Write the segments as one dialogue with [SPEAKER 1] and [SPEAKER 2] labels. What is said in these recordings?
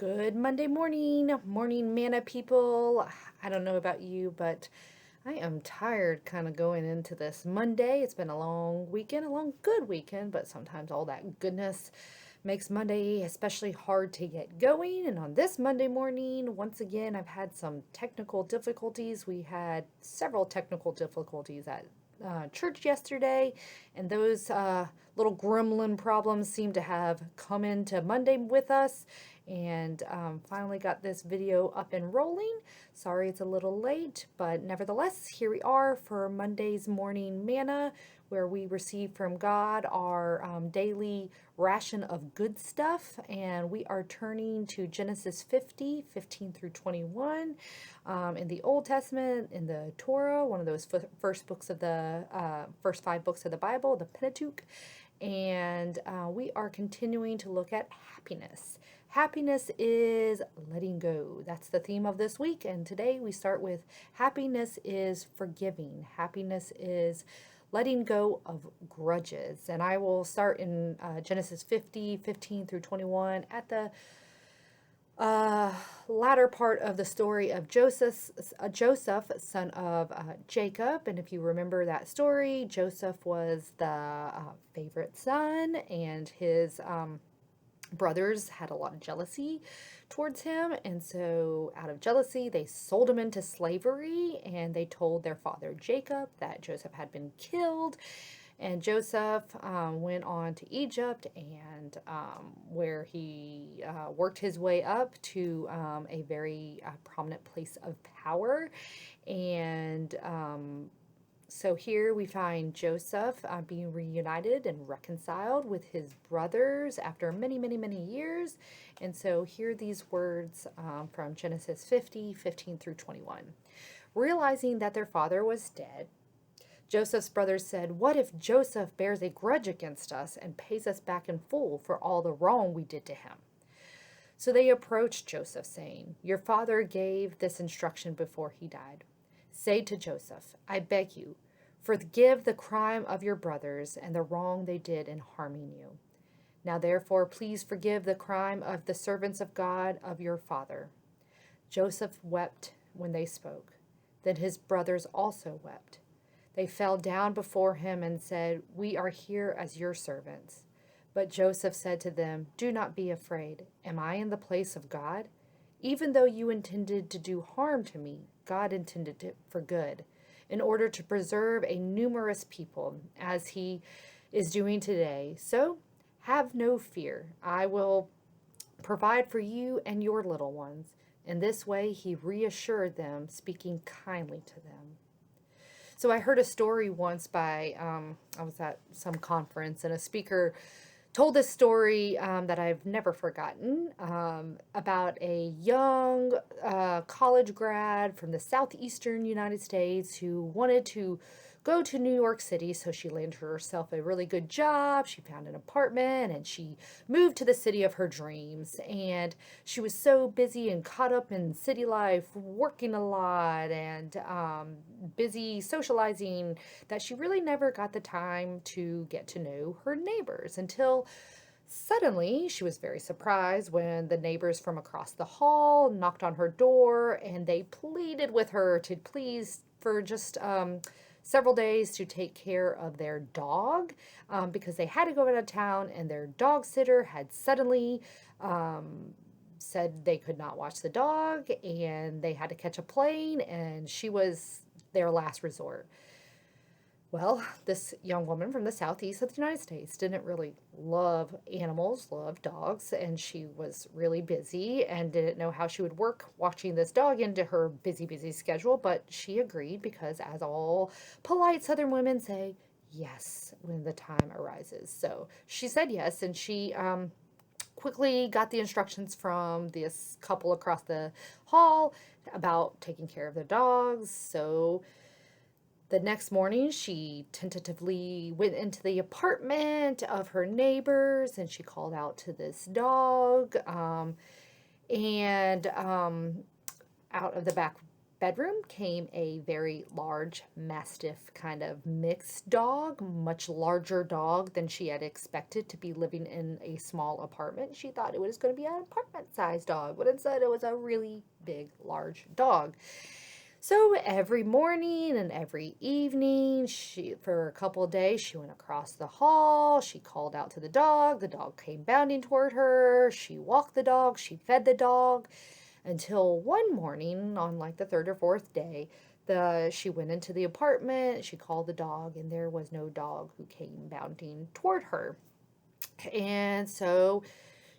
[SPEAKER 1] Good Monday morning manna people. I don't know about you, but I am tired kind of going into this Monday. It's been a long weekend, a long good weekend, but sometimes all that goodness makes Monday especially hard to get going. And on this Monday morning, once again, I've had some technical difficulties. We had several technical difficulties at church yesterday, and those little gremlin problems seem to have come into Monday with us. And finally got this video up and rolling. Sorry it's a little late, but nevertheless, here we are for Monday's morning manna, where we receive from God our daily ration of good stuff. And we are turning to Genesis 50, 15 through 21 in the Old Testament, in the Torah, one of those first books of the first 5 books of the Bible, the Pentateuch. And we are continuing to look at happiness. Happiness is letting go. That's the theme of this week. And today we start with happiness is forgiving. Happiness is letting go of grudges. And I will start in Genesis 50, 15 through 21 at the latter part of the story of Joseph, son of Jacob. And if you remember that story, Joseph was the favorite son, and his brothers had a lot of jealousy towards him. And so, out of jealousy, they sold him into slavery, and they told their father Jacob that Joseph had been killed. And Joseph went on to Egypt, and where he worked his way up to a very prominent place of power. And so here we find Joseph being reunited and reconciled with his brothers after many, many, many years. And so here are these words from Genesis 50, 15 through 21. Realizing that their father was dead, Joseph's brothers said, "What if Joseph bears a grudge against us and pays us back in full for all the wrong we did to him?" So they approached Joseph, saying, "Your father gave this instruction before he died. Say to Joseph, 'I beg you, forgive the crime of your brothers and the wrong they did in harming you. Now therefore, please forgive the crime of the servants of God of your father.'" Joseph wept when they spoke. Then his brothers also wept. They fell down before him and said, "We are here as your servants." But Joseph said to them, "Do not be afraid. Am I in the place of God? Even though you intended to do harm to me, God intended it for good, in order to preserve a numerous people, as he is doing today. So have no fear. I will provide for you and your little ones." In this way, he reassured them, speaking kindly to them. So I heard a story once by, I was at some conference, and a speaker told this story that I've never forgotten, about a young college grad from the southeastern United States who wanted to go to New York City. So she landed herself a really good job. She found an apartment, and she moved to the city of her dreams. And she was so busy and caught up in city life, working a lot, and busy socializing, that she really never got the time to get to know her neighbors until suddenly she was very surprised when the neighbors from across the hall knocked on her door, and they pleaded with her to please, for just several days, to take care of their dog, because they had to go out of town, and their dog sitter had suddenly said they could not watch the dog, and they had to catch a plane, and she was their last resort. Well, this young woman from the southeast of the United States didn't really love animals, love dogs, and she was really busy and didn't know how she would work watching this dog into her busy, busy schedule, but she agreed because, as all polite Southern women say, yes, when the time arises. So she said yes, and she quickly got the instructions from this couple across the hall about taking care of their dogs. So the next morning, she tentatively went into the apartment of her neighbors, and she called out to this dog. And out of the back bedroom came a very large Mastiff kind of mixed dog, much larger dog than she had expected to be living in a small apartment. She thought it was going to be an apartment-sized dog, but instead it was a really big, large dog. So every morning and every evening, for a couple of days, she went across the hall. She called out to the dog. The dog came bounding toward her. She walked the dog. She fed the dog until one morning, on like the third or fourth day, she went into the apartment. She called the dog, and there was no dog who came bounding toward her. And so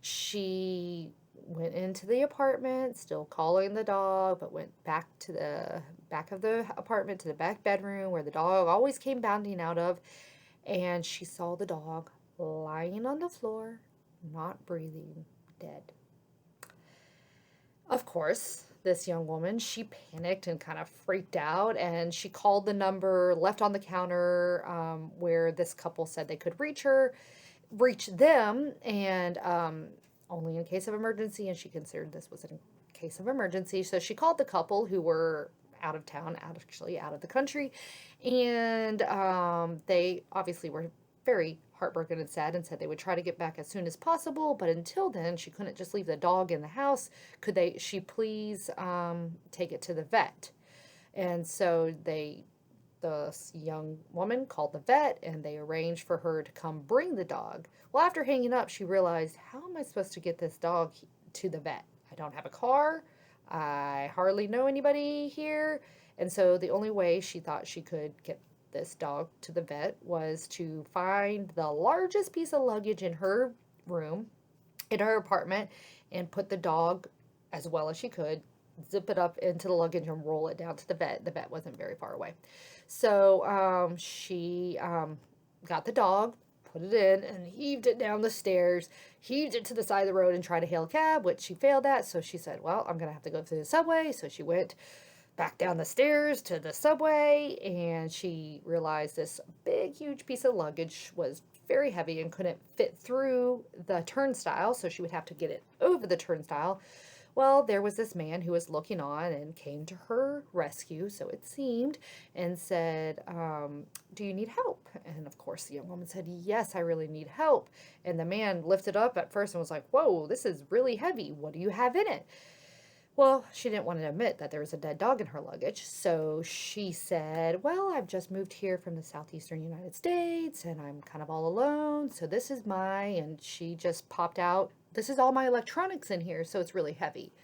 [SPEAKER 1] she went into the apartment, still calling the dog, but went back to the back of the apartment, to the back bedroom where the dog always came bounding out of. And she saw the dog lying on the floor, not breathing, dead. Of course, this young woman, she panicked and kind of freaked out, and she called the number left on the counter, where this couple said they could reach them, and only in case of emergency, and she considered this was in case of emergency. So she called the couple, who were out of town, actually out of the country, and they obviously were very heartbroken and sad, and said they would try to get back as soon as possible, but until then she couldn't just leave the dog in the house. She please take it to the vet? And so the young woman called the vet, and they arranged for her to come bring the dog. Well, after hanging up, she realized, how am I supposed to get this dog to the vet? I don't have a car. I hardly know anybody here. And so the only way she thought she could get this dog to the vet was to find the largest piece of luggage in her room, in her apartment, and put the dog, as well as she could, zip it up into the luggage and roll it down to the vet. The vet wasn't very far away. So she got the dog, put it in, and heaved it down the stairs, heaved it to the side of the road, and tried to hail a cab, which she failed at. So she said, well, I'm going to have to go through the subway. So she went back down the stairs to the subway, and she realized this big, huge piece of luggage was very heavy and couldn't fit through the turnstile, so she would have to get it over the turnstile. Well, there was this man who was looking on and came to her rescue, so it seemed, and said, do you need help? And of course the young woman said, yes, I really need help. And the man lifted up at first and was like, whoa, this is really heavy. What do you have in it? Well, she didn't want to admit that there was a dead dog in her luggage, so she said, well, I've just moved here from the southeastern United States, and I'm kind of all alone, so this is and she just popped out, this is all my electronics in here, so it's really heavy.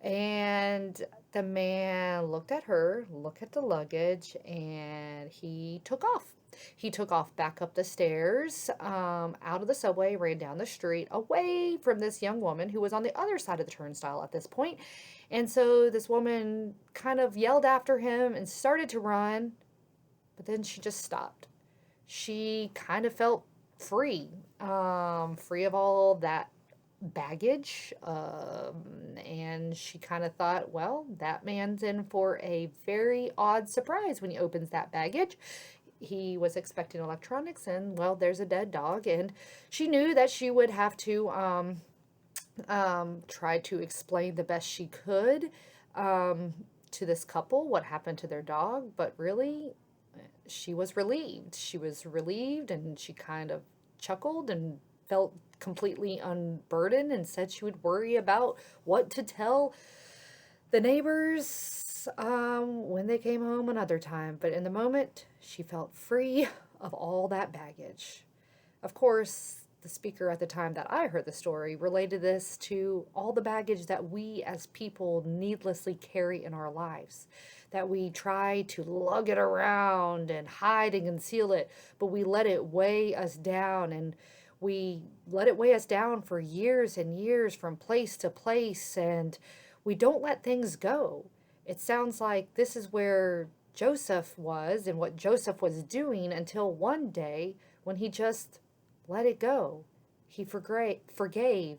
[SPEAKER 1] And the man looked at her, looked at the luggage, and he took off. He took off back up the stairs, out of the subway, ran down the street, away from this young woman who was on the other side of the turnstile at this point. And so this woman kind of yelled after him and started to run, but then she just stopped. She kind of felt free, free of all that baggage, and she kind of thought, well, that man's in for a very odd surprise when he opens that baggage. He was expecting electronics, and well, there's a dead dog. And she knew that she would have to try to explain the best she could to this couple what happened to their dog, but really she was relieved. She was relieved, and she kind of chuckled and felt completely unburdened, and said she would worry about what to tell the neighbors when they came home another time. But in the moment, she felt free of all that baggage. Of course, the speaker at the time that I heard the story related this to all the baggage that we as people needlessly carry in our lives, that we try to lug it around and hide and conceal it, but we let it weigh us down, and we let it weigh us down for years and years from place to place, and we don't let things go. It sounds like this is where Joseph was and what Joseph was doing, until one day when he just let it go. He forgave,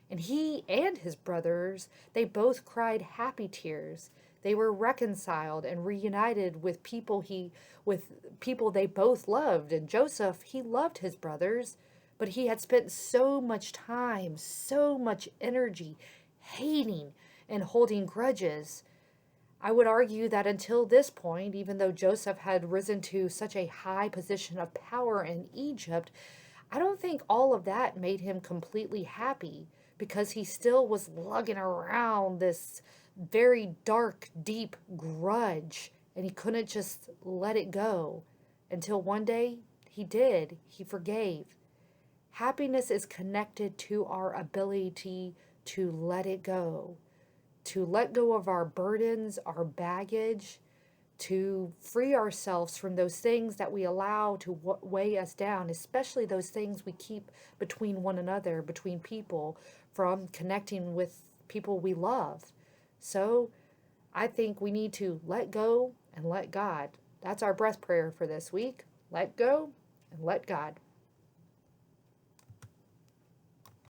[SPEAKER 1] and he and his brothers, they both cried happy tears. They were reconciled and reunited with people they both loved. And Joseph, he loved his brothers, but he had spent so much time, so much energy hating and holding grudges. I would argue that until this point, even though Joseph had risen to such a high position of power in Egypt, I don't think all of that made him completely happy, because he still was lugging around this very dark, deep grudge, and he couldn't just let it go until one day he did. He forgave. Happiness is connected to our ability to let it go, to let go of our burdens, our baggage, to free ourselves from those things that we allow to weigh us down, especially those things we keep between one another, between people, from connecting with people we love. So I think we need to let go and let God. That's our breath prayer for this week. Let go and let God.